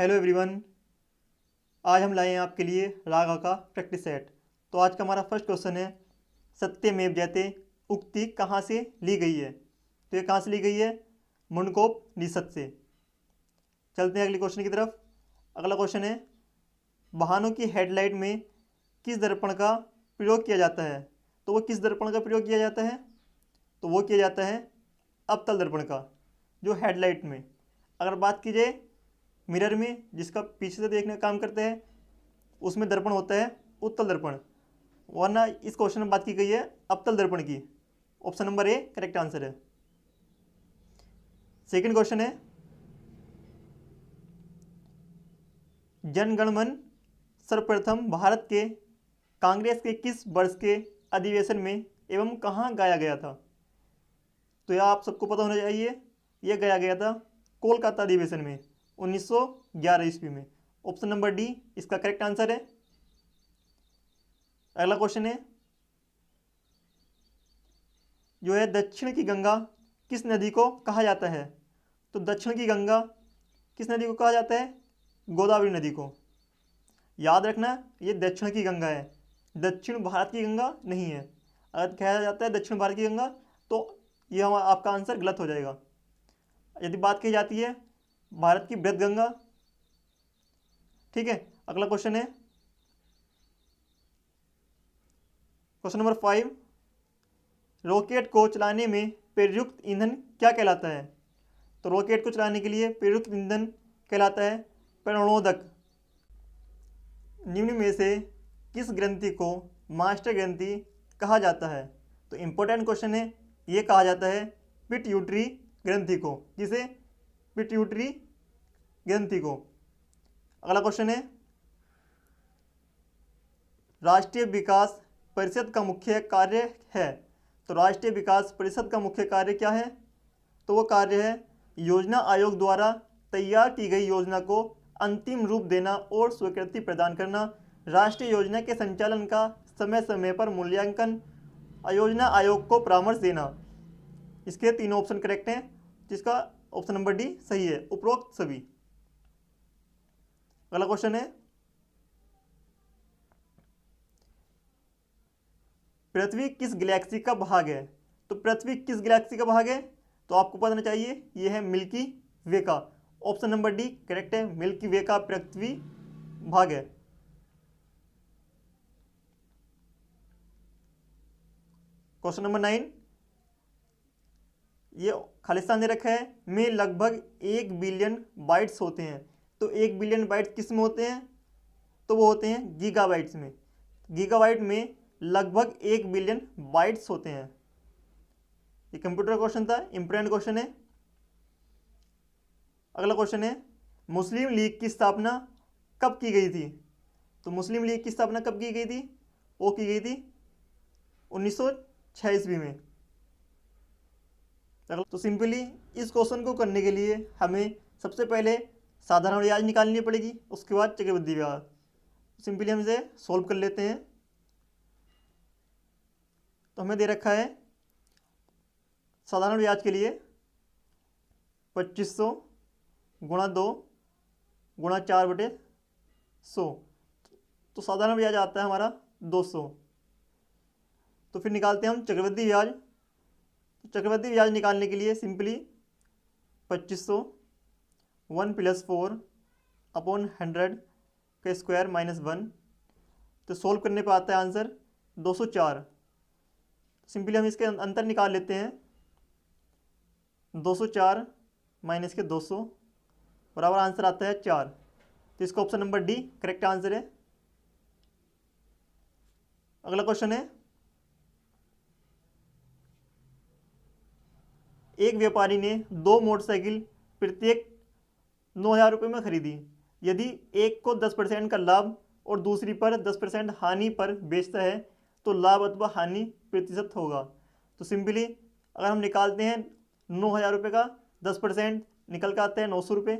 Hello everyone. आज हम लाए हैं आपके लिए रागा का प्रैक्टिस सेट। तो आज का हमारा फर्स्ट क्वेश्चन है, सत्यमेव जयते उक्ति कहाँ से ली गई है। तो ये कहाँ से ली गई है? मुंडकोपनिषद से। चलते हैं अगले क्वेश्चन की तरफ। अगला क्वेश्चन है, वाहनों की हेडलाइट में किस दर्पण का प्रयोग किया जाता है। तो वो किस दर्पण का प्रयोग किया जाता है? तो वो किया जाता है अवतल दर्पण का, जो हेडलाइट में। अगर बात की जाए मिरर में, जिसका पीछे से देखने का काम करते हैं, उसमें दर्पण होता है उत्तल दर्पण। वरना इस क्वेश्चन में बात की गई है अवतल दर्पण की। Option number A correct answer है। सेकंड क्वेश्चन है, जन गण मन सर्वप्रथम भारत के कांग्रेस के किस वर्ष के अधिवेशन में एवं कहाँ गाया गया था। तो यह आप सबको पता होना चाहिए। यह गाया गया था कोलकाता अधिवेशन में 1911 ईस्वी में। ऑप्शन नंबर डी इसका करेक्ट आंसर है। अगला क्वेश्चन है, जो है दक्षिण की गंगा किस नदी को कहा जाता है। तो दक्षिण की गंगा किस नदी को कहा जाता है? गोदावरी नदी को। याद रखना, ये दक्षिण की गंगा है, दक्षिण भारत की गंगा नहीं है। अगर कहा जाता है दक्षिण भारत की गंगा तो यह आपका आंसर गलत हो जाएगा। यदि बात की जाती है भारत की बृहद गंगा। ठीक है। अगला क्वेश्चन है, क्वेश्चन नंबर 5, रॉकेट को चलाने में प्रयुक्त ईंधन क्या कहलाता है। तो रॉकेट को चलाने के लिए प्रयुक्त ईंधन कहलाता है प्रणोदक। निम्न में से किस ग्रंथि को मास्टर ग्रंथि कहा जाता है। तो इंपॉर्टेंट क्वेश्चन है, ये कहा जाता है पिट्यूटरी ग्रंथि को। जिसे पिट्यूटरी ग्रंथि को। अगला क्वेश्चन है, राष्ट्रीय विकास परिषद का मुख्य कार्य है। तो राष्ट्रीय विकास परिषद का मुख्य कार्य क्या है? तो वो कार्य है योजना आयोग द्वारा तैयार की गई योजना को अंतिम रूप देना और स्वीकृति प्रदान करना, राष्ट्रीय योजना के संचालन का समय समय पर मूल्यांकन, योजना आयोग को परामर्श देना। इसके तीनों ऑप्शन करेक्ट हैं, जिसका ऑप्शन नंबर डी सही है, उपरोक्त सभी। अगला क्वेश्चन है, पृथ्वी किस गैलेक्सी का भाग है। तो पृथ्वी किस गैलेक्सी का भाग है? तो आपको पता होना चाहिए, यह है मिल्की वे का। ऑप्शन नंबर डी करेक्ट है, मिल्की वे का पृथ्वी भाग है। क्वेश्चन नंबर 9, ये खालिस्तान दे रखा है, में लगभग 1 बिलियन बाइट्स होते हैं। तो 1 बिलियन बाइट्स किस में होते हैं? तो वो होते हैं गीगाबाइट्स में। गीगाबाइट में लगभग 1 बिलियन बाइट्स होते हैं। ये कंप्यूटर क्वेश्चन था, इंपॉर्टेंट क्वेश्चन है। अगला क्वेश्चन है, मुस्लिम लीग की स्थापना कब की गई थी। तो मुस्लिम लीग की स्थापना कब की गई थी? वो की गई थी 1906 ईस्वी में। तो सिंपली इस क्वेश्चन को करने के लिए हमें सबसे पहले साधारण ब्याज निकालनी पड़ेगी, उसके बाद चक्रवृद्धि ब्याज। सिंपली हम इसे सॉल्व कर लेते हैं। तो हमें दे रखा है साधारण ब्याज के लिए 2500 गुणा 2 गुणा 4/100। तो साधारण ब्याज आता है हमारा 200। तो फिर निकालते हैं हम चक्रवृद्धि ब्याज। तो चक्रवृद्धि ब्याज निकालने के लिए सिंपली 2500 1 + 4 अपॉन 100 का स्क्वायर -1। तो सोल्व करने पर आता है आंसर 204। सिंपली हम इसके अंतर निकाल लेते हैं। 204 माइनस के 200 बराबर आंसर आता है 4। तो इसका option number D correct answer है। अगला क्वेश्चन है, एक व्यापारी ने 2 मोटरसाइकिल प्रत्येक 9,000 रुपये में खरीदी। यदि एक को 10% का लाभ और दूसरी पर 10% हानि पर बेचता है तो लाभ अथवा हानि प्रतिशत होगा। तो सिंपली अगर हम निकालते हैं 9,000 रुपये का 10% निकल कर आता है 900 रुपये।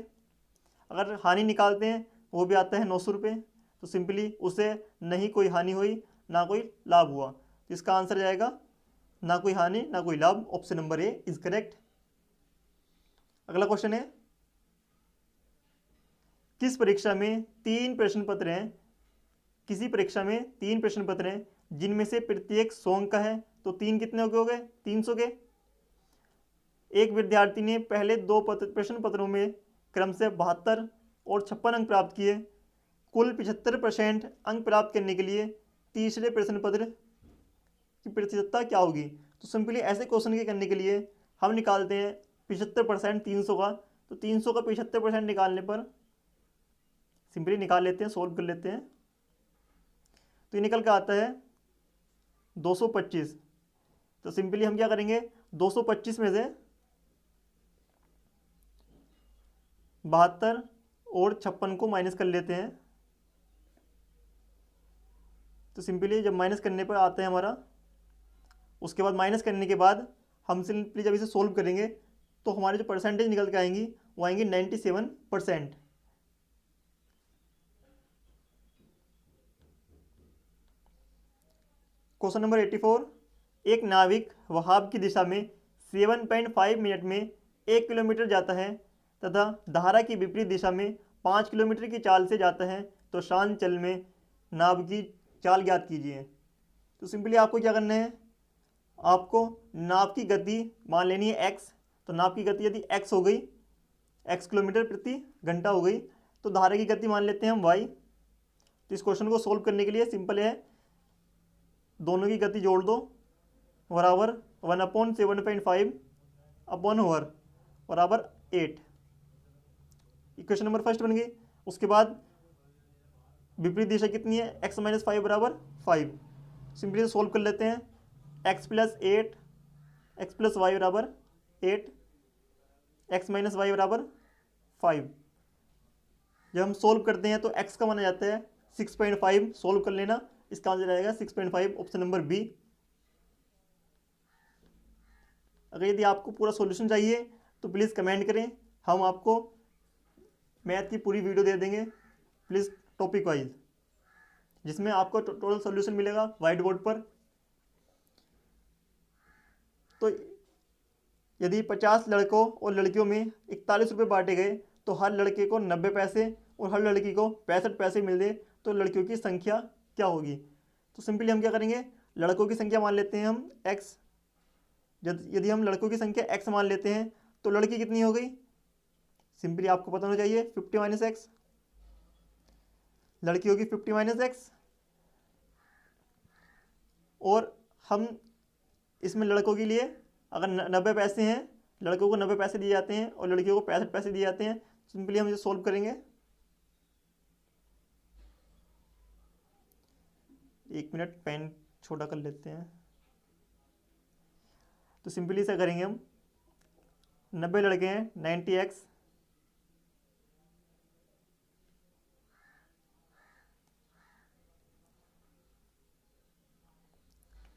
अगर हानि निकालते हैं वो भी आता है 900 रुपये। तो सिंपली उसे नहीं कोई हानि हुई ना कोई लाभ हुआ। तो इसका आंसर जाएगा ना कोई हानि ना कोई लाभ। Option number A is correct. अगला क्वेश्चन है, किस परीक्षा में 3 प्रश्न पत्र हैं, किसी परीक्षा में 3 प्रश्न पत्र हैं जिनमें से प्रत्येक 100 अंक का है, तो 3 कितने हो गए 300 के। एक विद्यार्थी ने पहले 2 प्रश्न पत्रों में क्रमशः 72 और 56 अंक प्राप्त किए। कुल 75% अंक प्राप्त करने के लिए तीसरे प्रश्न पत्र की प्रतिशतता क्या होगी। तो सिंपली ऐसे क्वेश्चन के करने के लिए हम निकालते हैं 75% 300 का, तो 300 का 75% निकालने पर सिंपली निकाल लेते हैं, सोल्व कर लेते हैं, तो ये निकल के आता है 225। तो सिंपली हम क्या करेंगे 225 में से 72 और 56 को माइनस कर लेते हैं। तो सिंपली जब माइनस करने पर आता है हमारा, उसके बाद माइनस करने के बाद हम सिंपली जब इसे सोल्व करेंगे तो हमारे जो परसेंटेज निकल के आएंगी वो आएंगी 97%। क्वेश्चन नंबर 84, एक नाविक वहाब की दिशा में 7.5 मिनट में 1 किलोमीटर जाता है तथा धारा की विपरीत दिशा में 5 किलोमीटर की चाल से जाता है, तो शांत जल में नाव की चाल ज्ञात कीजिए। तो सिंपली आपको क्या करना है, आपको नाव की गति मान लेनी है x। तो नाव की गति यदि x हो गई, x किलोमीटर प्रति घंटा हो गई, तो धारा की गति मान लेते हैं हम y। तो इस क्वेश्चन को सोल्व करने के लिए सिंपल है, दोनों की गति जोड़ दो, बराबर 1/7.5 अपॉन ओवर बराबर 8। इक्वेशन नंबर फर्स्ट बन गई। उसके बाद विपरीत दिशा कितनी है, x - 5 बराबर 5। सिंपली सोल्व कर लेते हैं, x + 8 x + y बराबर 8, x - y बराबर 5। जब हम सोल्व करते हैं तो x का माना जाता है 6.5। सोल्व कर लेना, इसका आंसर आएगा 6.5, ऑप्शन नंबर बी। अगर यदि आपको पूरा सॉल्यूशन चाहिए तो प्लीज़ कमेंट करें, हम आपको मैथ की पूरी वीडियो दे देंगे, प्लीज़ टॉपिक वाइज, जिसमें आपको टोटल सॉल्यूशन मिलेगा वाइट बोर्ड पर। तो यदि 50 लड़कों और लड़कियों में 41 रुपये बांटे गए तो हर लड़के को 90 पैसे और हर लड़की को 65 पैसे मिल गए, तो लड़कियों की संख्या क्या होगी। तो सिंपली हम क्या करेंगे, लड़कों की संख्या मान लेते हैं हम x। यदि हम लड़कों की संख्या x मान लेते हैं तो लड़की कितनी हो गई, सिंपली आपको पता होना चाहिए 50 - x। लड़की होगी 50 - x, और हम इसमें लड़कों के लिए अगर 90 पैसे हैं, लड़कों को 90 पैसे दिए जाते हैं और लड़कियों को 65 पैसे दिए जाते हैं। सिंपली हम इसे सोल्व करेंगे, 1 मिनट पेन छोटा कर लेते हैं। तो सिंपली इसे करेंगे हम, 90 लड़के हैं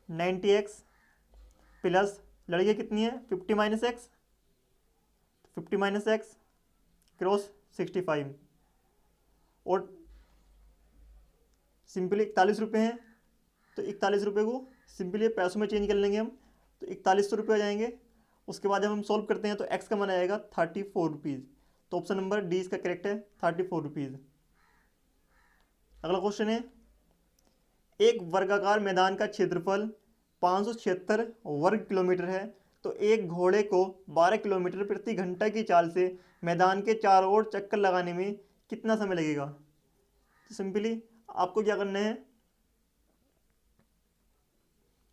90x प्लस लड़कियाँ कितनी है 50 - x, 50 - x क्रॉस 65, और सिंपली 41 रुपये हैं, तो 41 रुपये को सिंपली पैसों में चेंज कर लेंगे हम, तो 4100 रुपये आ जाएंगे। उसके बाद जब हम सॉल्व करते हैं तो x का मान आएगा 34 रुपीज़। तो ऑप्शन नंबर डी इसका करेक्ट है, 34 रुपीज़। अगला क्वेश्चन है, एक वर्गाकार मैदान का क्षेत्रफल 576 वर्ग किलोमीटर है, तो एक घोड़े को 12 किलोमीटर प्रति घंटा की चाल से मैदान के चारों ओर चक्कर लगाने में कितना समय लगेगा। तो सिंपली आपको क्या करना है,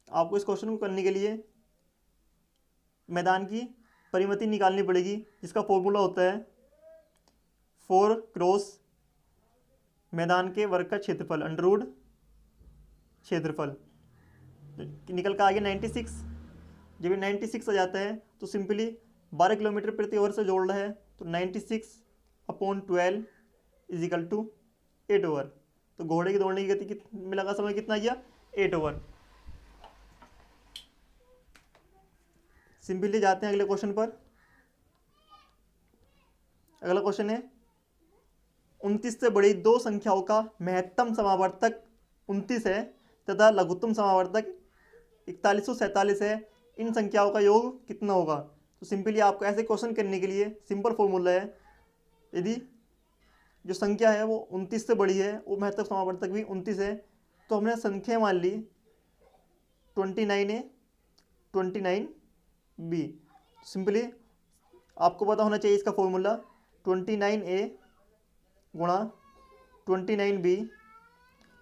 आपको इस क्वेश्चन को करने के लिए मैदान की परिमिति निकालनी पड़ेगी, जिसका फॉर्मूला होता है 4 क्रॉस मैदान के वर्ग का क्षेत्रफल अंडरवुड क्षेत्रफल। निकल का आ गया 96। जब ये 96 आ जाता है तो सिंपली 12 किलोमीटर प्रति आवर से जोड़ रहा है, तो 96/12 = 8 ओवर। तो घोड़े की दौड़ने की गति में लगा समय कितना गया 8 ओवर। सिंपली जाते हैं अगले क्वेश्चन पर। अगला क्वेश्चन है, 29 से बड़ी दो संख्याओं का महत्तम समावर्तक 29 है तथा लघुत्तम समावर्तक 4147 है, इन संख्याओं का योग कितना होगा। तो सिंपली आपको ऐसे क्वेश्चन करने के लिए सिंपल फॉर्मूला है, यदि जो संख्या है वो 29 से बड़ी है, वो महत्तम समावर्तक भी 29 है, तो हमने संख्या मान ली 29A 29B। सिंपली आपको पता होना चाहिए इसका फॉर्मूला 29A गुणा 29B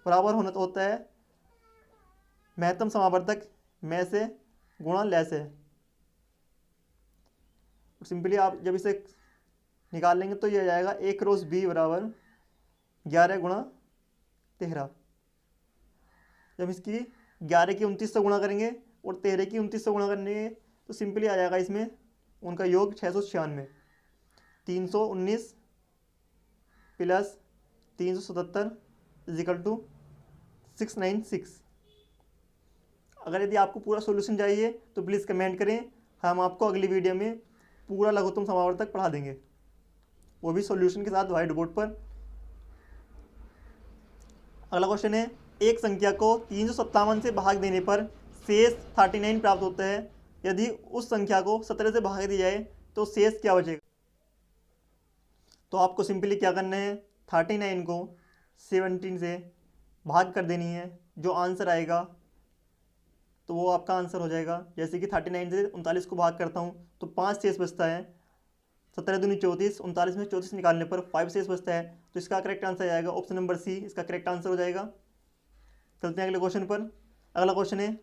बराबर होता है महत्तम समावर्तक में से गुणा लय से। सिंपली आप जब इसे निकाल लेंगे तो ये आ जाएगा A क्रॉस B बराबर 11 गुणा 13। जब इसकी 11 की 29 से गुणा करेंगे और 13 की 29 से गुणा करेंगे तो सिंपली आ जाएगा इसमें उनका योग 696। 319 प्लस 377 इजिकल टू 696। अगर यदि आपको पूरा सॉल्यूशन चाहिए तो प्लीज़ कमेंट करें, हम आपको अगली वीडियो में पूरा लघुत्तम समावर्तक पढ़ा देंगे, वो भी सॉल्यूशन के साथ व्हाइट बोर्ड पर। अगला क्वेश्चन है, एक संख्या को 357 से भाग देने पर शेष 39 प्राप्त होता है। यदि उस संख्या को 17 से भाग दिया जाए तो शेष क्या बचेगा? तो आपको सिंपली क्या करना है, 39 को 17 से भाग कर देनी है, जो आंसर आएगा तो वो आपका आंसर हो जाएगा। जैसे कि 39 से 39 को भाग करता हूँ तो 5 शेष बचता है, 17 दूनी 34, 39 में 34 निकालने पर 5 शेष बचता है, तो इसका करेक्ट आंसर आएगा ऑप्शन नंबर सी, इसका करेक्ट आंसर हो जाएगा। चलते हैं अगले क्वेश्चन पर। अगला क्वेश्चन है,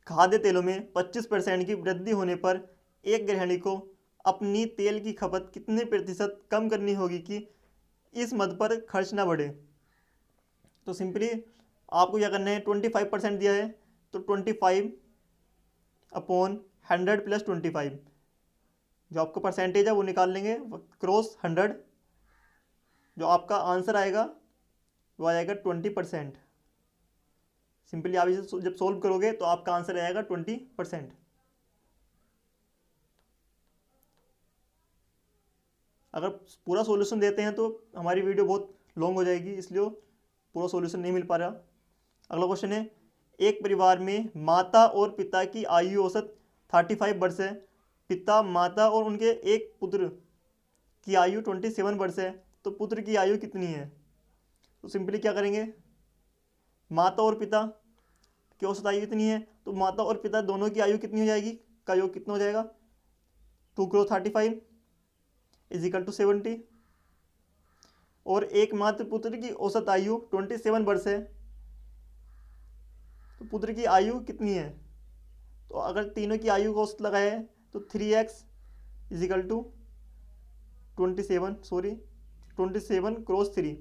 खाद्य तेलों में 25% की वृद्धि होने पर एक गृहिणी को अपनी तेल की खपत कितने प्रतिशत कम करनी होगी कि इस मद पर खर्च ना बढ़े? तो सिंपली आपको क्या करना है, 25% दिया है तो 25/100 प्लस 25 जो आपका परसेंटेज है वो निकाल लेंगे क्रॉस 100, जो आपका आंसर आएगा वो आ जाएगा 20%। सिंपली आप इसे जब सोल्व करोगे तो आपका आंसर आएगा 20%। अगर पूरा सॉल्यूशन देते हैं तो हमारी वीडियो बहुत लॉन्ग हो जाएगी, इसलिए पूरा सॉल्यूशन नहीं मिल पा रहा। अगला क्वेश्चन है, एक परिवार में माता और पिता की आयु औसत 35 वर्ष है। पिता, माता और उनके एक पुत्र की आयु 27 वर्ष है, तो पुत्र की आयु कितनी है? तो सिंपली क्या करेंगे, माता और पिता की औसत आयु कितनी है, तो माता और पिता दोनों की आयु कितनी हो जाएगी, का योग कितना हो जाएगा, 2 × 35 इजिकल टू 70। और एक मात्र पुत्र की औसत आयु 27 वर्ष है, तो पुत्र की आयु कितनी है? तो अगर तीनों की आयु को औसत लगाए तो 3x इजिकल टू 27 क्रॉस 3,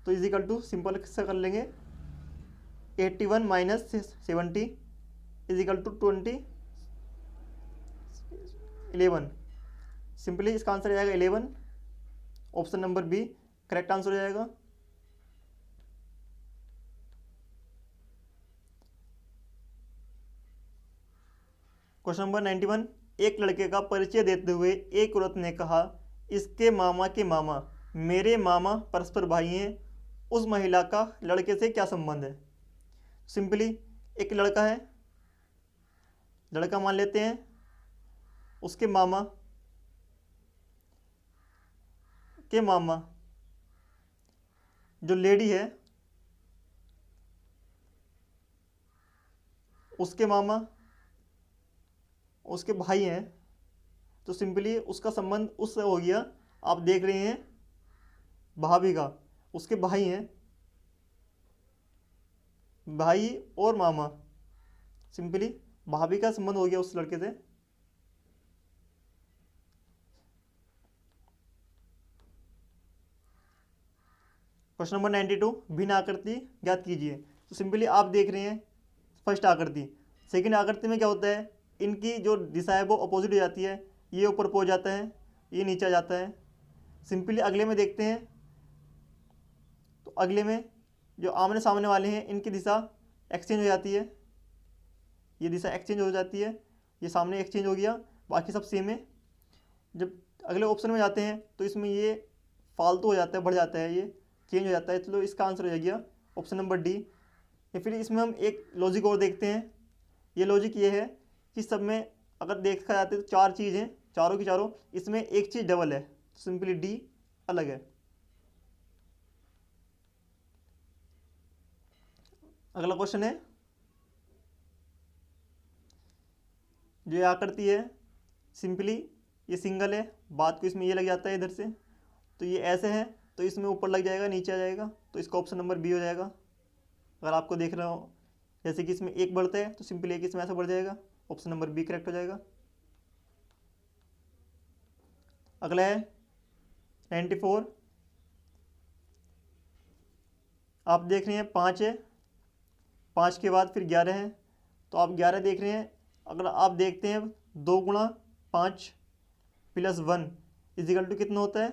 तो इजिकल टू सिंपल से कर लेंगे 81 माइनस 70 इजिकल टू 11। सिंपली इसका आंसर आ जाएगा 11, option number B correct answer हो जाएगा। क्वेश्चन नंबर 91, एक लड़के का परिचय देते हुए एक औरत ने कहा, इसके मामा के मामा मेरे मामा परस्पर भाई हैं, उस महिला का लड़के से क्या संबंध है? सिंपली एक लड़का है, लड़का मान लेते हैं, उसके मामा के मामा जो लेडी है उसके मामा उसके भाई हैं, तो सिंपली उसका संबंध उससे हो गया। आप देख रहे हैं भाभी का, उसके भाई हैं, भाई और मामा, सिंपली भाभी का संबंध हो गया उस लड़के से। क्वेश्चन नंबर 92, भिन्न आकृति ज्ञात कीजिए। तो सिंपली आप देख रहे हैं फर्स्ट आकृति, सेकंड आकृति में क्या होता है, इनकी जो दिशा है वो अपोजिट हो जाती है, ये ऊपर पहुंच जाता है, ये नीचे आ जाता है। सिंपली अगले में देखते हैं, तो अगले में जो आमने सामने वाले हैं इनकी दिशा एक्सचेंज हो जाती है, ये दिशा एक्सचेंज हो जाती है, ये सामने एक्सचेंज हो गया, बाकी सब सेम है। जब अगले ऑप्शन में जाते हैं तो इसमें ये फालतू हो जाता है, बढ़ जाता है, ये चेंज हो जाता है, चलो इसका आंसर हो गया ऑप्शन नंबर डी। या फिर इसमें हम एक लॉजिक और देखते हैं, ये लॉजिक ये है कि सब में अगर देखा जाता है तो 4 चीज़ हैं, चारों की चारों, इसमें एक चीज़ डबल है, तो सिंपली डी अलग है। अगला क्वेश्चन है, जो ये आकृति है सिंपली ये सिंगल है, बात को इसमें ये लग जाता है इधर से, तो ये ऐसे है तो इसमें ऊपर लग जाएगा नीचे आ जाएगा, तो इसका ऑप्शन नंबर बी हो जाएगा। अगर आपको देख रहा हो जैसे कि इसमें एक बढ़ता है तो सिंपली एक इसमें ऐसा बढ़ जाएगा, ऑप्शन नंबर बी करेक्ट हो जाएगा। अगला है 94, आप देख रहे हैं 5 है, 5 के बाद फिर 11 है, तो आप 11 देख रहे हैं। अगर आप देखते हैं 2 गुणा 5 प्लस 1 इजिकल टू कितना होता है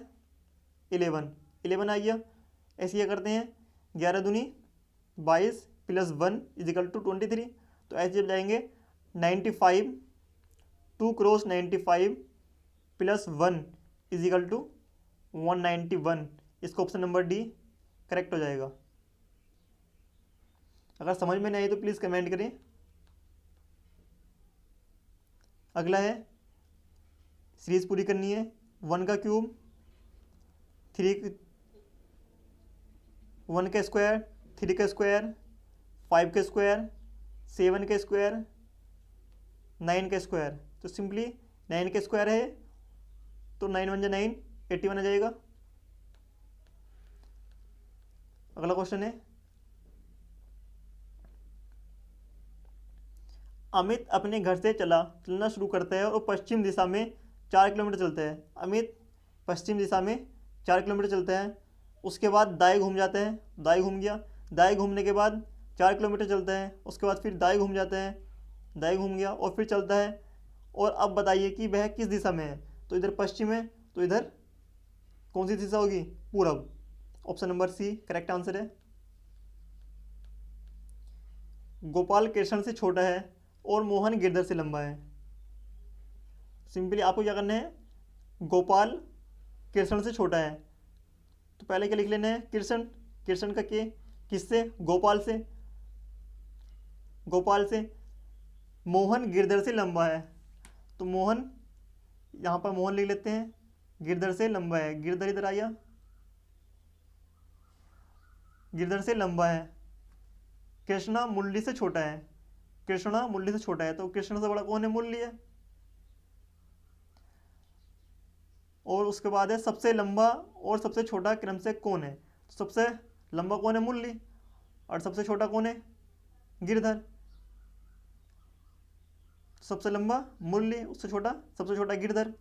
11 आ गया। ऐसे ये करते हैं 11 दूनी 22 प्लस 1 इजिकल टू 23, तो ऐसे जब जाएंगे 95 2 क्रॉस 95 प्लस 1 इजिकल टू 191, इसका ऑप्शन नंबर डी करेक्ट हो जाएगा। अगर समझ में नहीं आई तो प्लीज़ कमेंट करें। अगला है सीरीज पूरी करनी है, 1 का क्यूब 3 1 का स्क्वायर 3 का स्क्वायर 5 का स्क्वायर 7 का स्क्वायर 9 का स्क्वायर, तो सिंपली 9 का स्क्वायर है तो 9 1 जा 9 81 आ जाएगा। अगला क्वेश्चन है, अमित अपने घर से चलना शुरू करता है और पश्चिम दिशा में 4 किलोमीटर चलता है। अमित पश्चिम दिशा में 4 किलोमीटर चलता है, उसके बाद दाएं घूम जाता है, दाएं घूम गया, दाएं घूमने के बाद 4 किलोमीटर चलता है, उसके बाद फिर दाएं घूम जाता है, दाएं घूम गया और फिर चलता है। और अब बताइए कि वह किस दिशा में है, तो इधर पश्चिम है, तो इधर कौन सी दिशा होगी पूरब, option number C correct answer है। गोपाल कृष्ण से छोटा है और मोहन गिरधर से लंबा है। सिंपली आपको क्या करना है, गोपाल कृष्ण से छोटा है तो पहले क्या लिख लेना है कृष्ण, कृष्ण का के किससे गोपाल से, गोपाल से। मोहन गिरधर से लंबा है तो मोहन यहाँ पर मोहन लिख लेते हैं, गिरधर से लंबा है, गिरधर इधर आया, गिरधर से लंबा है। कृष्णा मुरली से छोटा है, कृष्णा मुरली से छोटा है तो कृष्ण से बड़ा कौन है मुरली है। और उसके बाद है सबसे लंबा और सबसे छोटा क्रम से कौन है, तो सबसे लंबा कौन है मुरली और सबसे छोटा कौन है गिरधर, सबसे लंबा मुरली उससे छोटा सबसे छोटा Girdhar,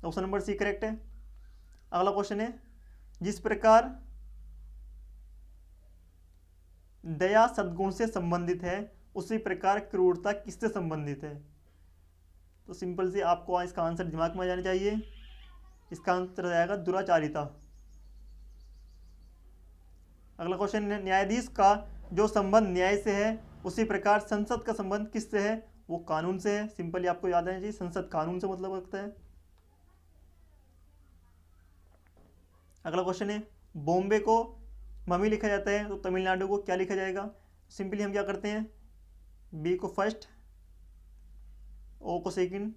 option number C correct है। अगला क्वेश्चन है, जिस प्रकार दया सद्गुण से संबंधित है उसी प्रकार क्रूरता किससे संबंधित है, तो सिंपल से आपको इसका आंसर दिमाग में आ जाना चाहिए। इसका आंसर आएगा दुराचारिता। अगला क्वेश्चन है, न्यायाधीश का जो संबंध न्याय से है उसी प्रकार संसद का संबंध किससे है, वो कानून से है। सिंपली आपको याद आना चाहिए संसद कानून से मतलब रखता है। अगला क्वेश्चन है, बॉम्बे को मम्मी लिखा जाता है तो तमिलनाडु को क्या लिखा जाएगा, सिंपली हम क्या करते हैं बी को फर्स्ट ओ को सेकंड,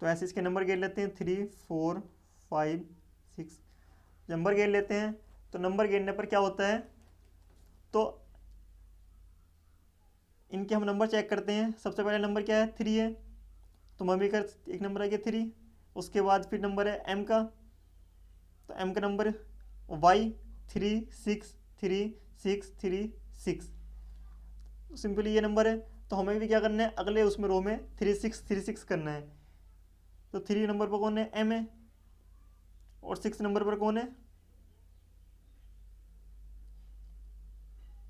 तो ऐसे इसके नंबर गिन लेते हैं 3 4 5 6 नंबर गिन लेते हैं। तो नंबर गिनने पर क्या होता है, तो इनके हम नंबर चेक करते हैं। सबसे पहले नंबर क्या है 3 है, तो मम्मी का एक नंबर आ गया 3। उसके बाद फिर नंबर है एम का, तो एम का नंबर वाई 3 6 3 6 3 6, सिंपली ये नंबर है। तो हमें भी क्या करना है अगले उसमें रो में 3 6 3 6 करना है। तो 3 नंबर पर कौन है एम है और 6 नंबर पर कौन है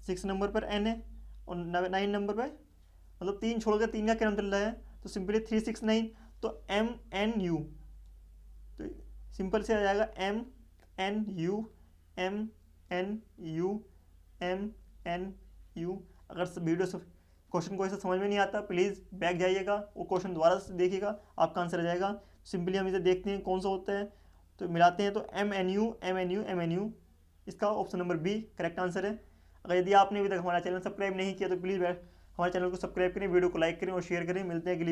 6 नंबर पर एन है और 9 नंबर पर मतलब 3 छोड़कर 3 का क्या नाम चल रहा है, तो सिंपली 3 6 9, तो एम एन यू, तो सिंपल से आ जाएगा M N U M N U M N U. अगर वीडियो से क्वेश्चन को ऐसा समझ में नहीं आता प्लीज़ बैक जाइएगा, वो क्वेश्चन दोबारा से देखिएगा, आपका आंसर आ जाएगा। सिंपली हम इसे देखते हैं कौन सा होता है, तो मिलाते हैं, तो M N U M N U M N U, इसका option number B correct answer है। अगर यदि आपने अभी तक हमारा चैनल सब्सक्राइब नहीं किया तो प्लीज़ हमारे चैनल को सब्सक्राइब करें, वीडियो को लाइक करें और शेयर करें। मिलते हैं अगली